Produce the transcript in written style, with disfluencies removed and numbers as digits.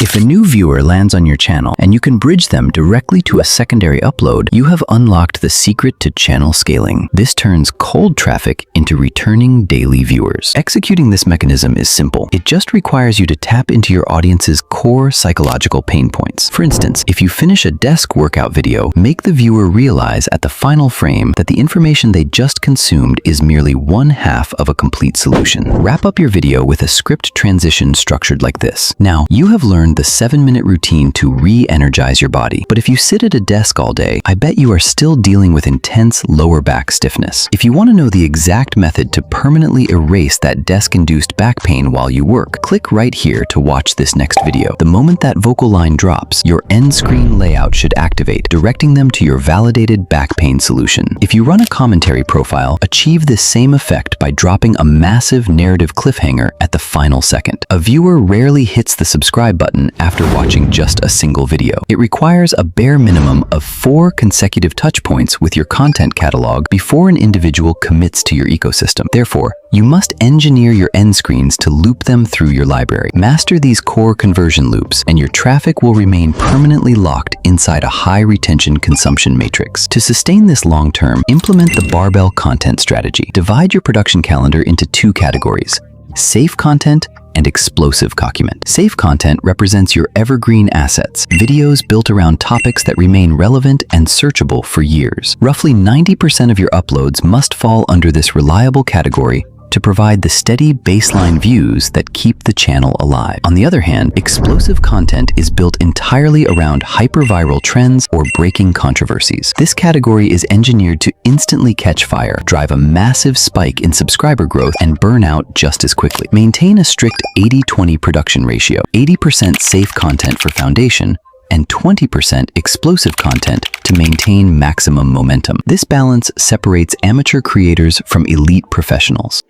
If a new viewer lands on your channel and you can bridge them directly to a secondary upload, you have unlocked the secret to channel scaling. This turns cold traffic into returning daily viewers. Executing this mechanism is simple. It just requires you to tap into your audience's core psychological pain points. For instance, if you finish a desk workout video, make the viewer realize at the final frame that the information they just consumed is merely one half of a complete solution. Wrap up your video with a script transition structured like this. Now, you have learned the 7-minute routine to re-energize your body. But if you sit at a desk all day, I bet you are still dealing with intense lower back stiffness. If you want to know the exact method to permanently erase that desk-induced back pain while you work, click right here to watch this next video. The moment that vocal line drops, your end screen layout should activate, directing them to your validated back pain solution. If you run a commentary profile, achieve this same effect by dropping a massive narrative cliffhanger at the final second. A viewer rarely hits the subscribe button after watching just a single video. It requires a bare minimum of 4 consecutive touch points with your content catalog before an individual commits to your ecosystem. Therefore, you must engineer your end screens to loop them through your library. Master these core conversion loops, and your traffic will remain permanently locked inside a high-retention consumption matrix. To sustain this long-term, implement the Barbell Content Strategy. Divide your production calendar into 2 categories: safe content and explosive content. Safe content represents your evergreen assets, videos built around topics that remain relevant and searchable for years. Roughly 90% of your uploads must fall under this reliable category to provide the steady baseline views that keep the channel alive. On the other hand, explosive content is built entirely around hyper-viral trends or breaking controversies. This category is engineered to instantly catch fire, drive a massive spike in subscriber growth, and burn out just as quickly. Maintain a strict 80-20 production ratio, 80% safe content for foundation, and 20% explosive content to maintain maximum momentum. This balance separates amateur creators from elite professionals.